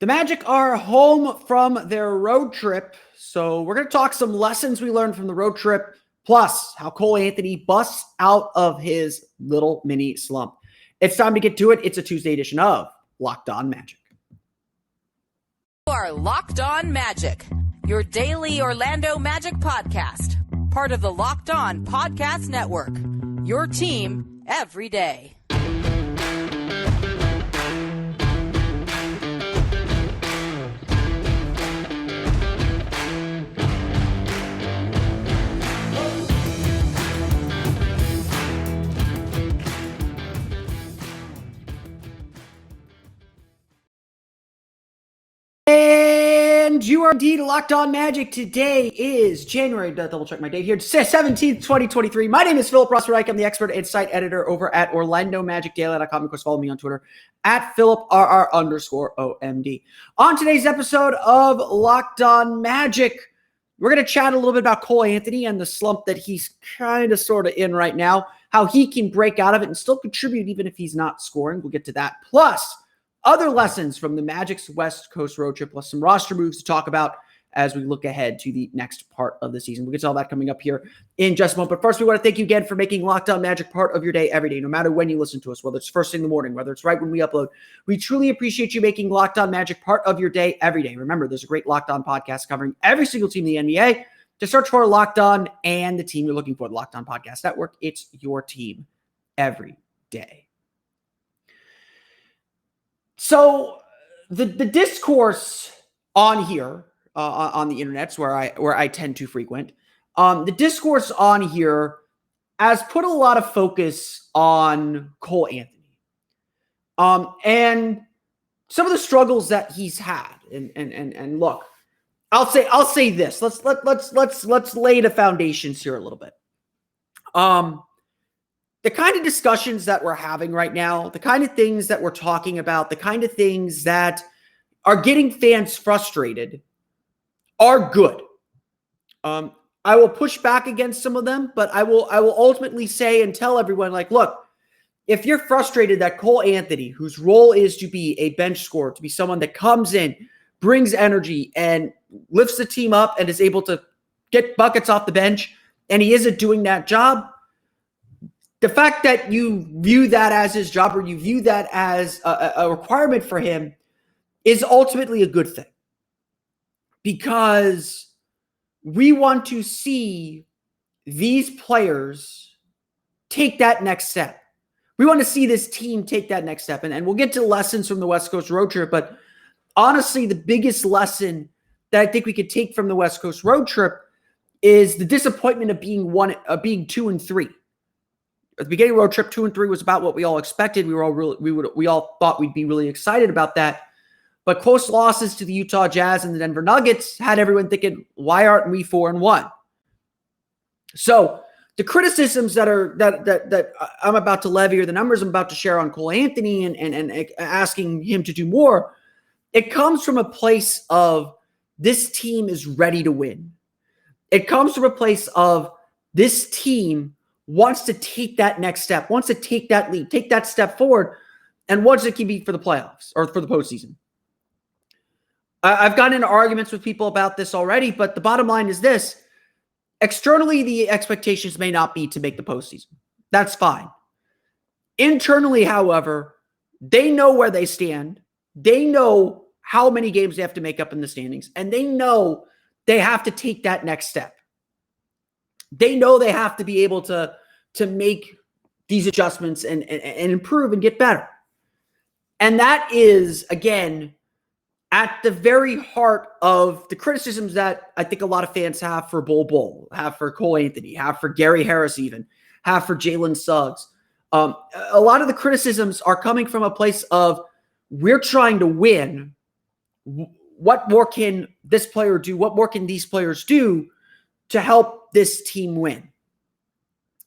The Magic are home from their road trip, so we're going to talk some lessons we learned from the road trip, plus how Cole Anthony busts out of his little mini slump. It's time to get to it. It's a Tuesday edition of Locked On Magic. You are Locked On Magic, your daily Orlando Magic podcast, part of the Locked On Podcast Network, your team every day. And you are indeed Locked On Magic. Today is January, double check my date here, 17th, 2023. My name is Philip Rossreich. I'm the expert and site editor over at OrlandoMagicDaily.com. Of course, follow me on Twitter at PhilipRR_OMD. On today's episode of Locked On Magic, we're going to chat a little bit about Cole Anthony and the slump that he's kind of sort of in right now, how he can break out of it and still contribute even if he's not scoring. We'll get to that. Plus, other lessons from the Magic's West Coast road trip, plus some roster moves to talk about as we look ahead to the next part of the season. We'll get to all that coming up here in just a moment. But first, we want to thank you again for making Locked On Magic part of your day every day, no matter when you listen to us, whether it's first thing in the morning, whether it's right when we upload. We truly appreciate you making Locked On Magic part of your day every day. Remember, there's a great Locked On podcast covering every single team in the NBA. To search for Locked On and the team you're looking for, the Locked On Podcast Network. It's your team every day. So the discourse on here, on the internets where I tend to frequent, the discourse on here has put a lot of focus on Cole Anthony, and some of the struggles that he's had. And look, I'll say this. Let's lay the foundations here a little bit. The kind of discussions that we're having right now, the kind of things that we're talking about, the kind of things that are getting fans frustrated are good. I will push back against some of them, but I will ultimately say and tell everyone, like, look, if you're frustrated that Cole Anthony, whose role is to be a bench scorer, to be someone that comes in, brings energy, and lifts the team up and is able to get buckets off the bench, and he isn't doing that job, the fact that you view that as his job or you view that as a requirement for him is ultimately a good thing, because we want to see these players take that next step. We want to see this team take that next step. And we'll get to lessons from the West Coast road trip, but honestly, the biggest lesson that I think we could take from the West Coast road trip is the disappointment of being 2-3. At the beginning of the road trip, 2-3 was about what we all expected. We all thought we'd be really excited about that. But close losses to the Utah Jazz and the Denver Nuggets had everyone thinking, why aren't we 4-1? So the criticisms that I'm about to levy, or the numbers I'm about to share on Cole Anthony and asking him to do more, it comes from a place of this team is ready to win. It comes from a place of this team wants to take that next step, wants to take that lead, take that step forward, and wants to compete for the playoffs or for the postseason. I've gotten into arguments with people about this already, but the bottom line is this. Externally, the expectations may not be to make the postseason. That's fine. Internally, however, they know where they stand. They know how many games they have to make up in the standings, and they know they have to take that next step. They know they have to be able to make these adjustments and improve and get better. And that is, again, at the very heart of the criticisms that I think a lot of fans have for Bol, have for Cole Anthony, have for Gary Harris even, have for Jalen Suggs. A lot of the criticisms are coming from a place of, we're trying to win. What more can this player do? What more can these players do to help this team win?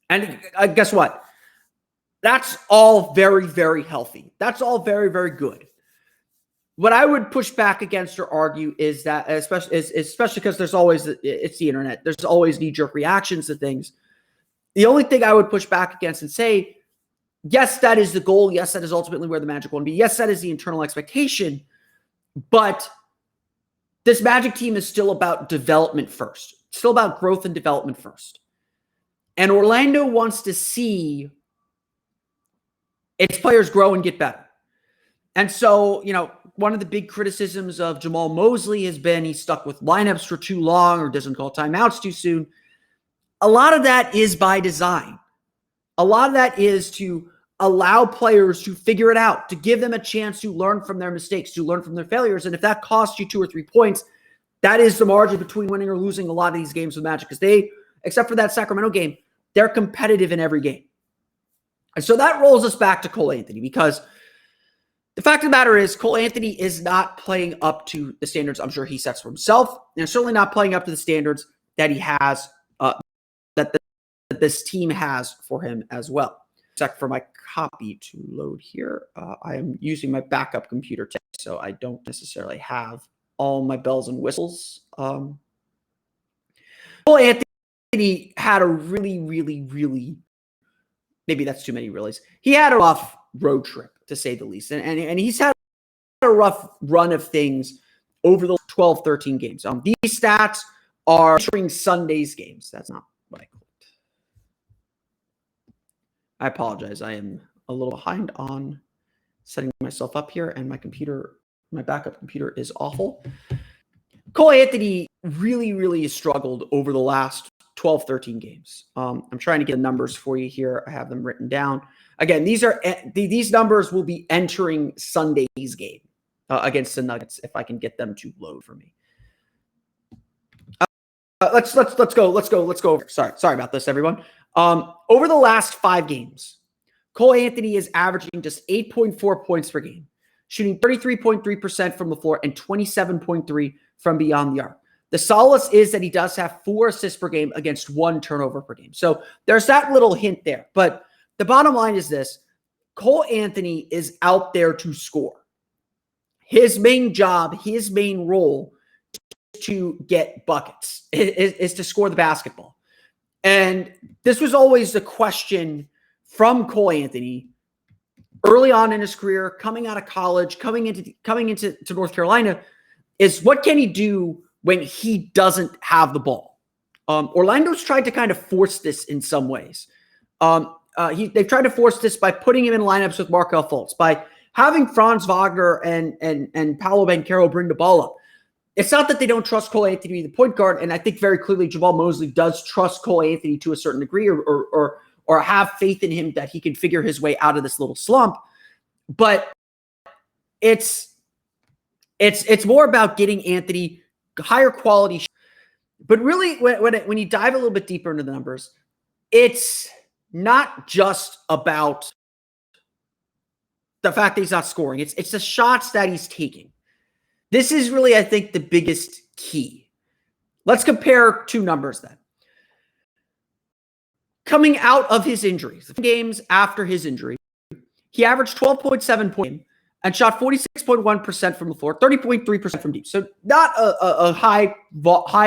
And guess what? That's all very, very healthy. That's all very, very good. What I would push back against or argue is that, especially because it's the internet, there's always knee-jerk reactions to things. The only thing I would push back against and say, yes, that is the goal. Yes, that is ultimately where the Magic want to be. Yes, that is the internal expectation. But this Magic team is still about development first. It's still about growth and development first. And Orlando wants to see its players grow and get better. And so, one of the big criticisms of Jamal Mosley has been he's stuck with lineups for too long or doesn't call timeouts too soon. A lot of that is by design. A lot of that is to allow players to figure it out, to give them a chance to learn from their mistakes, to learn from their failures. And if that costs you 2 or 3 points, that is the margin between winning or losing a lot of these games with Magic, because they, except for that Sacramento game, they're competitive in every game. And so that rolls us back to Cole Anthony, because the fact of the matter is Cole Anthony is not playing up to the standards I'm sure he sets for himself, and certainly not playing up to the standards that he has, that this team has for him as well. Except for my copy to load here. I am using my backup computer today, so I don't necessarily have all my bells and whistles. Cole Anthony had a really, maybe that's too many reallys. He had a rough road trip, to say the least. And he's had a rough run of things over the 12, 13 games. These stats are entering Sunday's games. That's not what I clicked. I apologize. I am a little behind on setting myself up here, and my backup computer is awful. Cole Anthony really has struggled over the last 12, 13 games. I'm trying to get the numbers for you here. I have them written down. Again, these numbers will be entering Sunday's game against the Nuggets, if I can get them to load for me. Let's go. Sorry about this, everyone. Over the last 5 games, Cole Anthony is averaging just 8.4 points per game, shooting 33.3% from the floor and 27.3% from beyond the arc. The solace is that he does have 4 assists per game against 1 turnover per game. So there's that little hint there. But the bottom line is this: Cole Anthony is out there to score. His main job, his main role is to get buckets, is to score the basketball. And this was always the question from Cole Anthony early on in his career, coming out of college, coming into North Carolina, is what can he do when he doesn't have the ball? Orlando's tried to kind of force this in some ways. They've tried to force this by putting him in lineups with Markelle Fultz, by having Franz Wagner and Paolo Banchero bring the ball up. It's not that they don't trust Cole Anthony to be the point guard, and I think very clearly Jamal Mosley does trust Cole Anthony to a certain degree, or have faith in him that he can figure his way out of this little slump. But it's more about getting Anthony higher quality. But really, when you dive a little bit deeper into the numbers, it's not just about the fact that he's not scoring. It's the shots that he's taking. This is really, I think, the biggest key. Let's compare 2 numbers then. Coming out of his injuries, the games after his injury, he averaged 12.7 points and shot 46.1% from the floor, 30.3% from deep. So not a high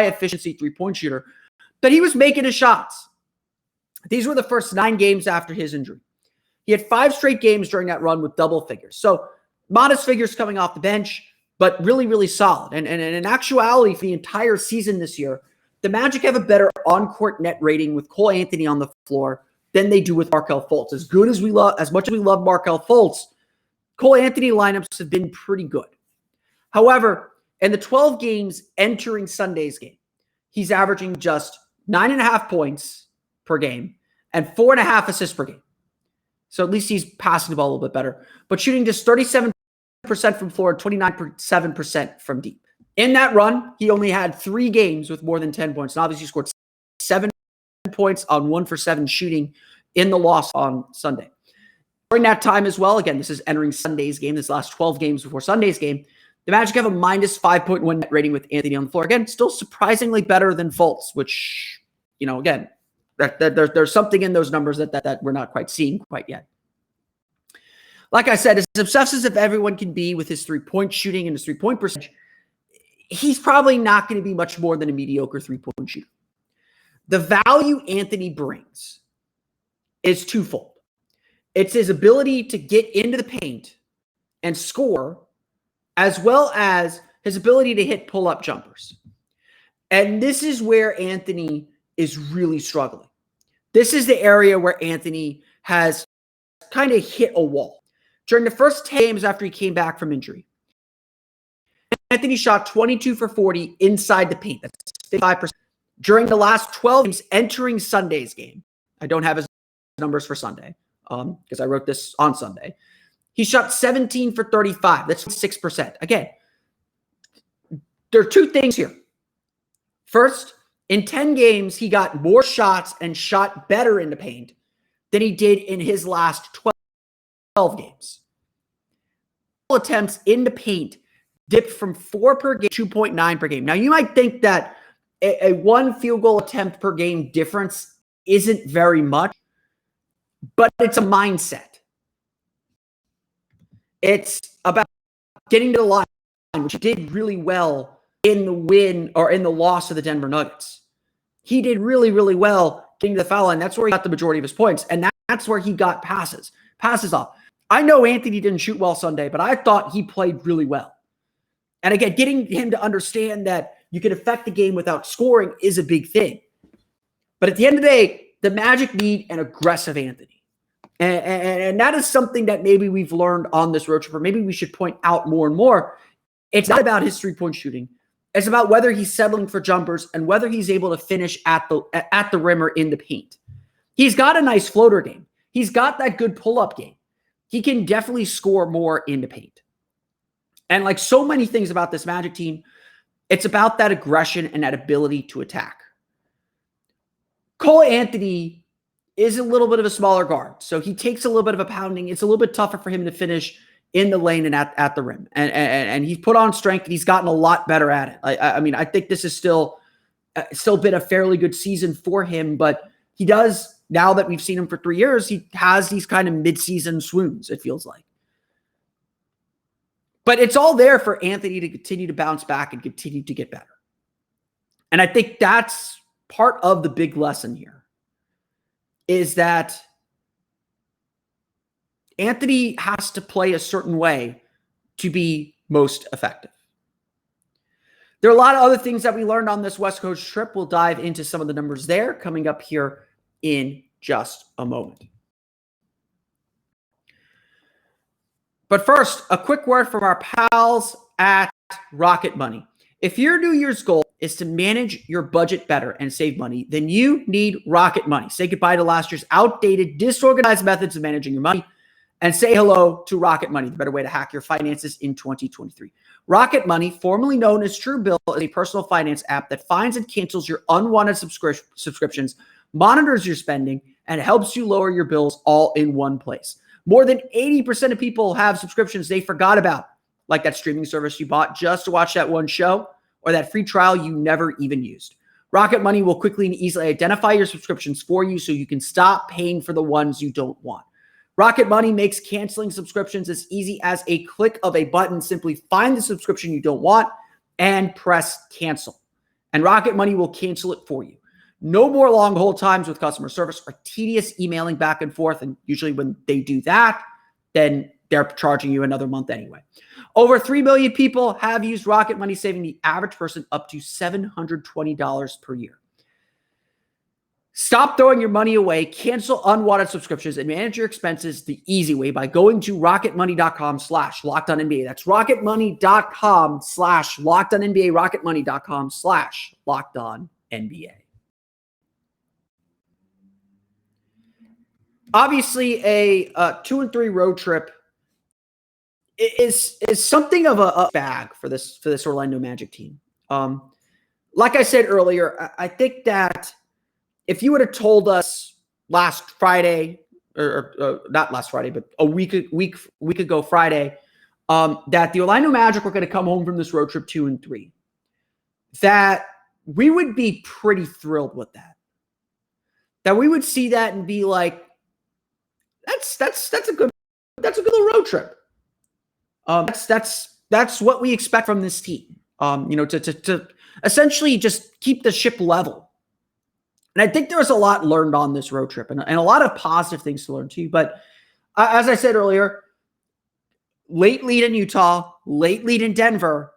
efficiency 3-point shooter, but he was making his shots. These were the first 9 games after his injury. He had 5 straight games during that run with double figures. So modest figures coming off the bench, but really solid. And in actuality, for the entire season this year, the Magic have a better on-court net rating with Cole Anthony on the floor than they do with Markelle Fultz. As much as we love Markelle Fultz, Cole Anthony lineups have been pretty good. However, in the 12 games entering Sunday's game, he's averaging just 9.5 points per game and 4.5 assists per game. So at least he's passing the ball a little bit better, but shooting just 37% from floor and 29.7% from deep. In that run, he only had 3 games with more than 10 points. And obviously scored 7 points on 1 for 7 shooting in the loss on Sunday. During that time as well, again, this is entering Sunday's game, this last 12 games before Sunday's game, the Magic have a minus 5.1 net rating with Anthony on the floor. Again, still surprisingly better than Fultz, which, again, there's something in those numbers that we're not quite seeing quite yet. Like I said, as obsessed as if everyone can be with his 3-point shooting and his 3-point percentage, he's probably not going to be much more than a mediocre 3-point shooter. The value Anthony brings is twofold. It's his ability to get into the paint and score, as well as his ability to hit pull-up jumpers. And this is where Anthony is really struggling. This is the area where Anthony has kind of hit a wall. During the first 10 games after he came back from injury, Anthony shot 22 for 40 inside the paint. That's 55%. During the last 12 games entering Sunday's game, I don't have his numbers for Sunday because I wrote this on Sunday. He shot 17 for 35. That's 6%. Again, there are two things here. First, in 10 games, he got more shots and shot better in the paint than he did in his last 12 games. Attempts in the paint dipped from 4 per game to 2.9 per game. Now, you might think that a one field goal attempt per game difference isn't very much, but it's a mindset. It's about getting to the line, which he did really well in the win or in the loss of the Denver Nuggets. He did really, really well getting to the foul line. That's where he got the majority of his points, and that's where he got passes off. I know Anthony didn't shoot well Sunday, but I thought he played really well. And again, getting him to understand that you can affect the game without scoring is a big thing. But at the end of the day, the Magic need an aggressive Anthony. And that is something that maybe we've learned on this road trip, or maybe we should point out more and more. It's not about his three-point shooting. It's about whether he's settling for jumpers and whether he's able to finish at the rim or in the paint. He's got a nice floater game. He's got that good pull-up game. He can definitely score more in the paint. And like so many things about this Magic team, it's about that aggression and that ability to attack. Cole Anthony is a little bit of a smaller guard, so he takes a little bit of a pounding. It's a little bit tougher for him to finish in the lane and at the rim. And he's put on strength, and he's gotten a lot better at it. I mean, I think this is still been a fairly good season for him, but he does, now that we've seen him for 3 years, he has these kind of mid-season swoons, it feels like. But it's all there for Anthony to continue to bounce back and continue to get better. And I think that's part of the big lesson here, is that Anthony has to play a certain way to be most effective. There are a lot of other things that we learned on this West Coast trip. We'll dive into some of the numbers there coming up here in just a moment. But first, a quick word from our pals at Rocket Money. If your New Year's goal is to manage your budget better and save money, then you need Rocket Money. Say goodbye to last year's outdated, disorganized methods of managing your money and say hello to Rocket Money, the better way to hack your finances in 2023. Rocket Money, formerly known as Truebill, is a personal finance app that finds and cancels your unwanted subscriptions, monitors your spending, and helps you lower your bills all in one place. More than 80% of people have subscriptions they forgot about, like that streaming service you bought just to watch that one show, or that free trial you never even used. Rocket Money will quickly and easily identify your subscriptions for you so you can stop paying for the ones you don't want. Rocket Money makes canceling subscriptions as easy as a click of a button. Simply find the subscription you don't want and press cancel. And Rocket Money will cancel it for you. No more long hold times with customer service or tedious emailing back and forth. And usually when they do that, then they're charging you another month anyway. Over 3 million people have used Rocket Money, saving the average person up to $720 per year. Stop throwing your money away, cancel unwanted subscriptions, and manage your expenses the easy way by going to rocketmoney.com/LockedOnNBA. That's rocketmoney.com/LockedOnNBA, rocketmoney.com/LockedOnNBA. Obviously, a 2-3 road trip is something of a bag for this Orlando Magic team. Like I said earlier, I think that if you would have told us last Friday, or not last Friday, but a week ago Friday, that the Orlando Magic were going to come home from this road trip 2-3, that we would be pretty thrilled with that. That we would see that and be like, that's a good little road trip. That's what we expect from this team. To essentially just keep the ship level. And I think there was a lot learned on this road trip and a lot of positive things to learn too. But as I said earlier, late lead in Utah, late lead in Denver.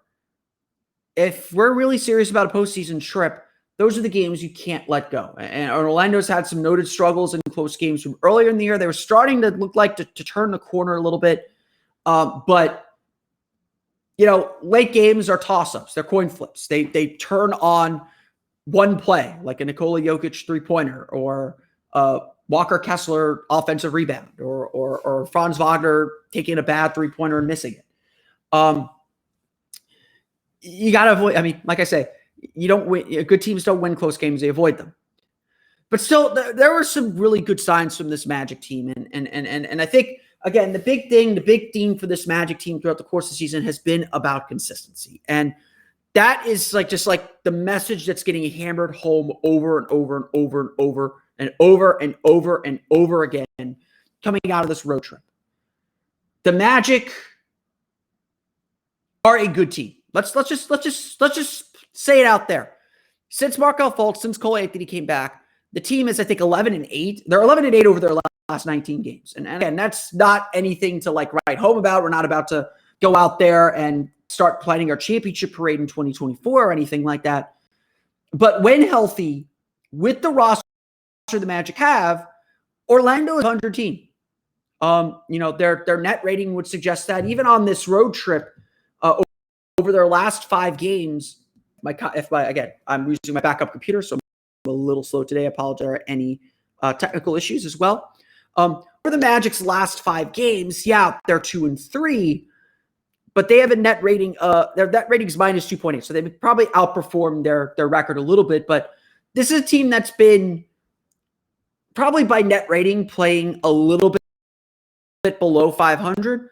If we're really serious about a postseason trip, those are the games you can't let go. And Orlando's had some noted struggles in close games from earlier in the year. They were starting to look like to turn the corner a little bit. But, late games are toss-ups. They're coin flips. They turn on one play, like a Nikola Jokic three-pointer or Walker Kessler offensive rebound or Franz Wagner taking a bad three-pointer and missing it. You got to avoid, like I say, you don't win. Good teams don't win close games. They avoid them. But still, there were some really good signs from this Magic team. And I think, again, the big theme for this Magic team throughout the course of the season has been about consistency. And that is just like the message that's getting hammered home over and over and over and over and over and over and over again coming out of this road trip. The Magic are a good team. Let's just say it out there. Since Markelle Fultz, since Cole Anthony came back, the team is, I think, 11-8. They're 11-8 over their last 19 games. And again, that's not anything to write home about. We're not about to go out there and start planning our championship parade in 2024 or anything like that. But when healthy, with the roster the Magic have, Orlando is a 100 team. Their net rating would suggest that even on this road trip, over their last 5 games, I'm using my backup computer, so I'm a little slow today. I apologize for any technical issues as well. For the Magic's last 5 games, they're 2-3, but they have a net rating. Their net rating is minus 2.8, so they probably outperformed their record a little bit. But this is a team that's been probably by net rating playing a little bit below 500.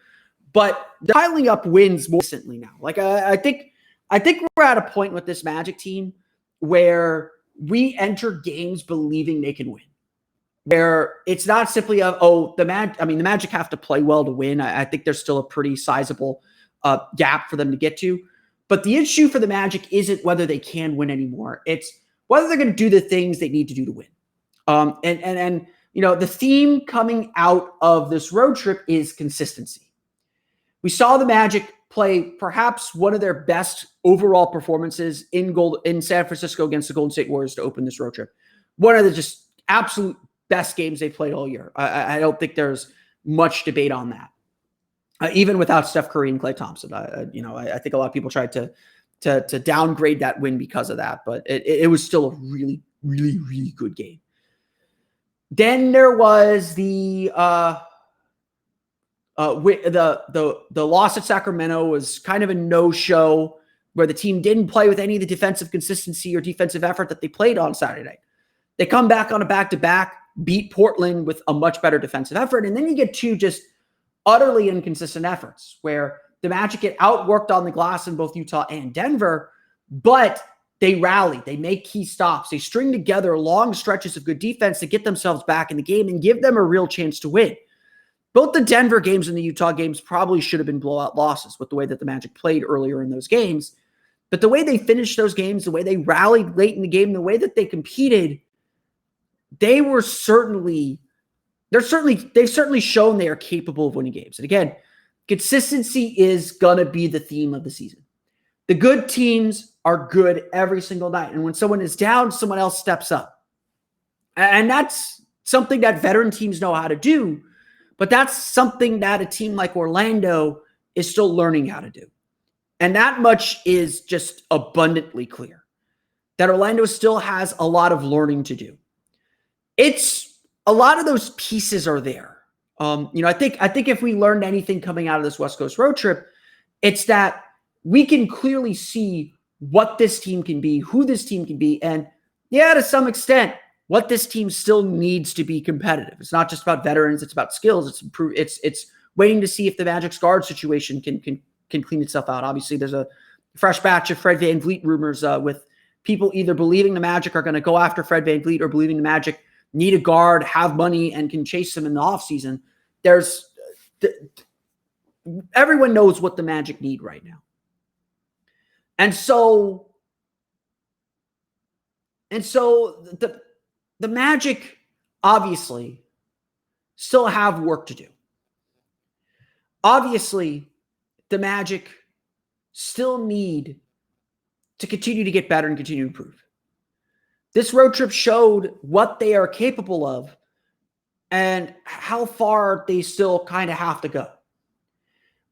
But they're piling up wins more recently now. I think we're at a point with this Magic team where we enter games believing they can win. Where it's not simply the Magic have to play well to win. I think there's still a pretty sizable gap for them to get to. But the issue for the Magic isn't whether they can win anymore. It's whether they're going to do the things they need to do to win. The theme coming out of this road trip is consistency. We saw the Magic play perhaps one of their best overall performances in San Francisco against the Golden State Warriors to open this road trip. One of the just absolute best games they played all year. I don't think there's much debate on that. Even without Steph Curry and Klay Thompson, I think a lot of people tried to downgrade that win because of that, but it was still a really, really, really good game. Then there was the loss at Sacramento was kind of a no-show where the team didn't play with any of the defensive consistency or defensive effort that they played on Saturday night. They come back on a back-to-back, beat Portland with a much better defensive effort, and then you get 2 just utterly inconsistent efforts where the Magic get outworked on the glass in both Utah and Denver, but they rally, they make key stops, they string together long stretches of good defense to get themselves back in the game and give them a real chance to win. Both the Denver games and the Utah games probably should have been blowout losses with the way that the Magic played earlier in those games. But the way they finished those games, the way they rallied late in the game, the way that they competed, they've certainly shown they are capable of winning games. And again, consistency is going to be the theme of the season. The good teams are good every single night. And when someone is down, someone else steps up. And that's something that veteran teams know how to do. But that's something that a team like Orlando is still learning how to do. And that much is just abundantly clear, that Orlando still has a lot of learning to do. It's a lot of those pieces are there. I think if we learned anything coming out of this West Coast road trip, it's that we can clearly see what this team can be, who this team can be, and to some extent, what this team still needs to be competitive. It's not just about veterans; it's about skills. It's waiting to see if the Magic's guard situation can clean itself out. Obviously, there's a fresh batch of Fred VanVleet rumors with people either believing the Magic are going to go after Fred VanVleet or believing the Magic need a guard, have money, and can chase him in the offseason. Everyone knows what the Magic need right now. And so the Magic obviously still have work to do. Obviously, the Magic still need to continue to get better and continue to improve. This road trip showed what they are capable of and how far they still kind of have to go.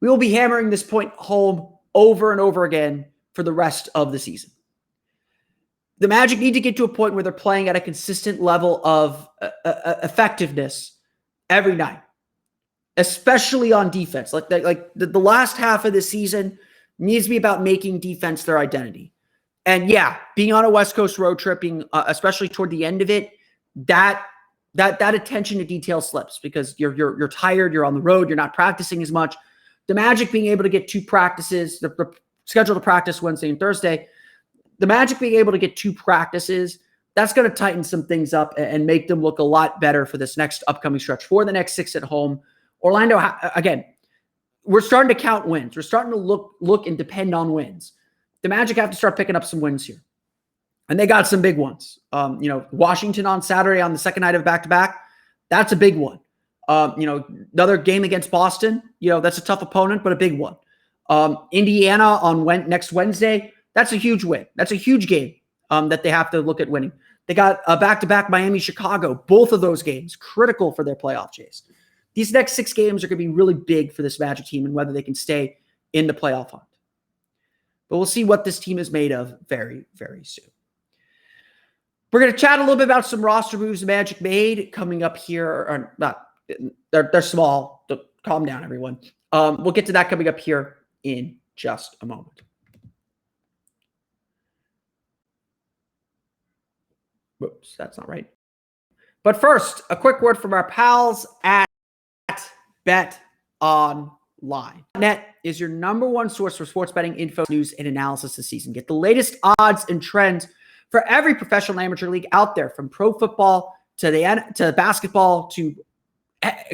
We will be hammering this point home over and over again for the rest of the season. The Magic need to get to a point where they're playing at a consistent level of effectiveness every night, especially on defense. Like the last half of the season needs to be about making defense their identity. And yeah, being on a West Coast road trip, especially toward the end of it, that attention to detail slips because you're tired, you're on the road, you're not practicing as much. The Magic being able to get two practices, they're scheduled to practice Wednesday and Thursday. The Magic being able to get two practices, that's going to tighten some things up and make them look a lot better for this next upcoming stretch. For the next 6 at home, Orlando, again, we're starting to count wins. We're starting to look and depend on wins. The Magic have to start picking up some wins here. And they got some big ones. Washington on Saturday on the second night of back-to-back, that's a big one. Another game against Boston, that's a tough opponent, but a big one. Indiana on next Wednesday, that's a huge win. That's a huge game that they have to look at winning. They got a back-to-back Miami-Chicago. Both of those games critical for their playoff chase. These next 6 games are going to be really big for this Magic team and whether they can stay in the playoff hunt. But we'll see what this team is made of very, very soon. We're going to chat a little bit about some roster moves the Magic made coming up here. They're small. Calm down, everyone. We'll get to that coming up here in just a moment. Whoops, that's not right. But first, a quick word from our pals at BetOnline. Net is your number one source for sports betting info, news, and analysis this season. Get the latest odds and trends for every professional and amateur league out there, from pro football to basketball to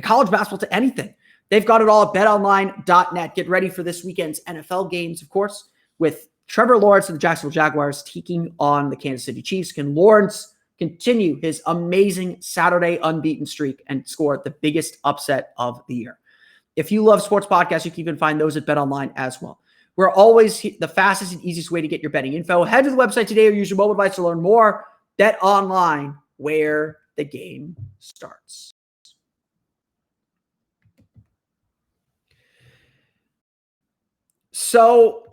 college basketball to anything. They've got it all at betonline.net. Get ready for this weekend's NFL games, of course, with Trevor Lawrence and the Jacksonville Jaguars taking on the Kansas City Chiefs. Can Lawrence continue his amazing Saturday unbeaten streak and score the biggest upset of the year? If you love sports podcasts, you can even find those at BetOnline as well. We're always the fastest and easiest way to get your betting info. Head to the website today or use your mobile device to learn more. BetOnline, where the game starts. So,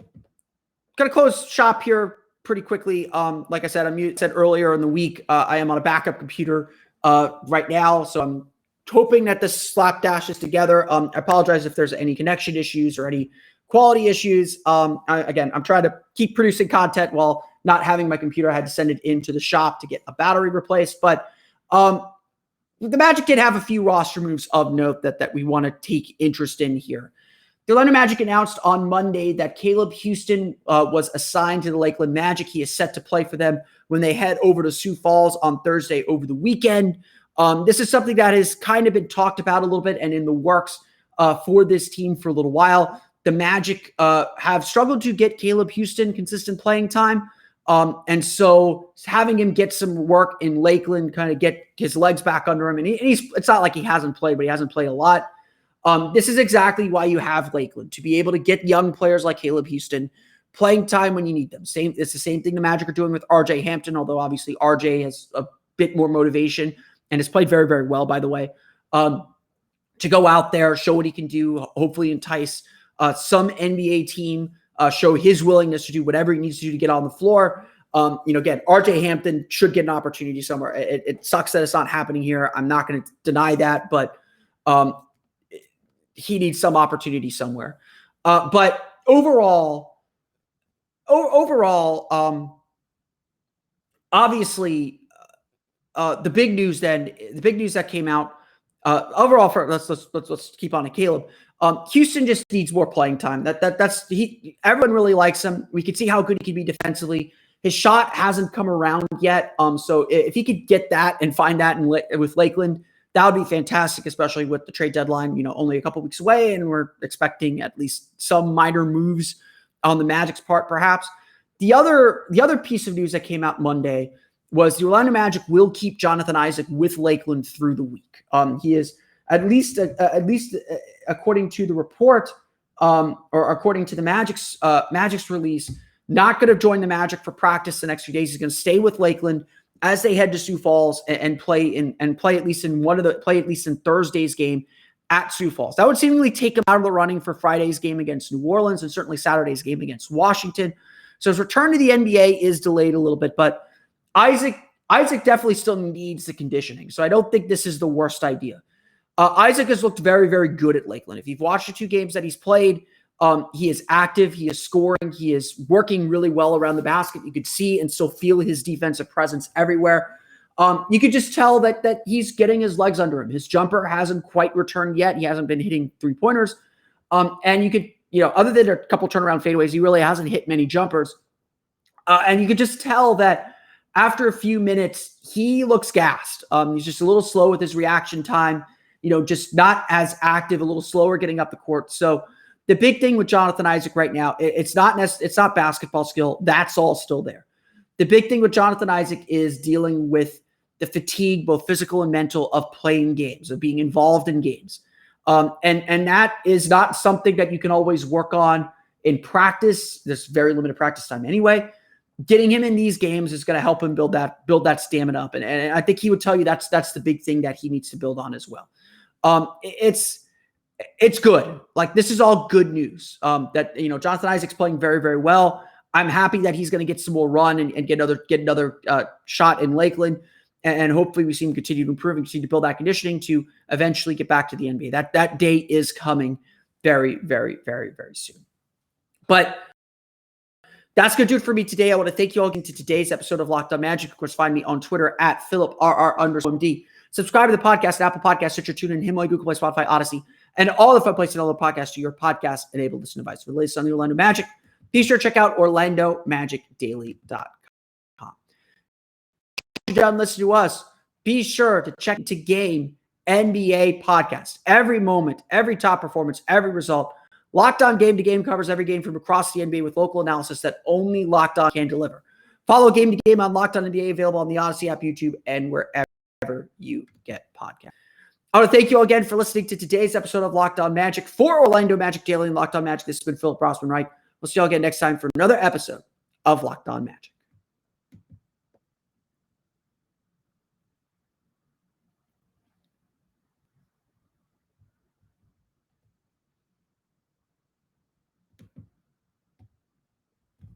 going to close shop here pretty quickly. Like I said, I said earlier in the week, I am on a backup computer right now, so I'm hoping that this slapdash is together. I apologize if there's any connection issues or any quality issues. I'm trying to keep producing content while not having my computer. I had to send it into the shop to get a battery replaced. But the Magic did have a few roster moves of note that we want to take interest in here. The Orlando Magic announced on Monday that Caleb Houston was assigned to the Lakeland Magic. He is set to play for them when they head over to Sioux Falls on Thursday over the weekend. This is something that has kind of been talked about a little bit and in the works for this team for a little while. The Magic have struggled to get Caleb Houston consistent playing time. And so having him get some work in Lakeland, kind of get his legs back under him. And it's not like he hasn't played, but he hasn't played a lot. This is exactly why you have Lakeland, to be able to get young players like Caleb Houston playing time when you need them. It's the same thing the Magic are doing with RJ Hampton, although obviously RJ has a bit more motivation and has played very, very well, by the way, to go out there, show what he can do, hopefully entice some NBA team, show his willingness to do whatever he needs to do to get on the floor. Again, RJ Hampton should get an opportunity somewhere. It sucks that it's not happening here. I'm not going to deny that, but he needs some opportunity somewhere. But overall, obviously, the big news that came out overall for let's keep on to Caleb. Houston just needs more playing time. Everyone really likes him. We can see how good he can be defensively. His shot hasn't come around yet. So if he could get that and find that with Lakeland, that would be fantastic, especially with the trade deadline, only a couple weeks away, and we're expecting at least some minor moves on the Magic's part, perhaps. The other piece of news that came out Monday was the Orlando Magic will keep Jonathan Isaac with Lakeland through the week. He is at least according to the report, or according to the Magic's release, not going to join the Magic for practice the next few days. He's going to stay with Lakeland as they head to Sioux Falls and play at least in Thursday's game at Sioux Falls. That would seemingly take him out of the running for Friday's game against New Orleans and certainly Saturday's game against Washington. So his return to the NBA is delayed a little bit, but Isaac definitely still needs the conditioning. So I don't think this is the worst idea. Isaac has looked very, very good at Lakeland. If you've watched the 2 games that he's played, he is active, he is scoring, he is working really well around the basket. You could see and still feel his defensive presence everywhere. You could just tell that he's getting his legs under him. His jumper hasn't quite returned yet. He hasn't been hitting 3-pointers. And you could, other than a couple turnaround fadeaways, he really hasn't hit many jumpers. And you could just tell that after a few minutes, he looks gassed. He's just a little slow with his reaction time, just not as active, a little slower getting up the court. So the big thing with Jonathan Isaac right now, it's not basketball skill. That's all still there. The big thing with Jonathan Isaac is dealing with the fatigue, both physical and mental, of playing games, of being involved in games. And that is not something that you can always work on in practice. There's very limited practice time anyway. Getting him in these games is going to help him build that stamina up. And I think he would tell you that's the big thing that he needs to build on as well. It's good. Like, this is all good news. That Jonathan Isaac's playing very, very well. I'm happy that he's going to get some more run and get another shot in Lakeland, and hopefully we see him continue to improve and continue to build that conditioning to eventually get back to the NBA. That day is coming very, very, very, very soon. But that's going to do it for me today. I want to thank you all again to today's episode of Locked On Magic. Of course, find me on Twitter at PhilipRR_MD. Subscribe to the podcast, Apple Podcasts, Stitcher, TuneIn, Himalaya, Google Play, Spotify, Odyssey, and all the fun places and all the podcasts to your podcast-enabled listening device. For the latest on the Orlando Magic, be sure to check out OrlandoMagicDaily.com. If you're done listening to us, be sure to check To Game NBA podcast. Every moment, every top performance, every result. Locked On Game to Game covers every game from across the NBA with local analysis that only Locked On can deliver. Follow Game to Game on Locked On NBA, available on the Odyssey app, YouTube, and wherever you get podcasts. I want to thank you all again for listening to today's episode of Locked On Magic. For Orlando Magic Daily and Locked On Magic, this has been Philip Rossman-Wright. We'll see you all again next time for another episode of Locked On Magic.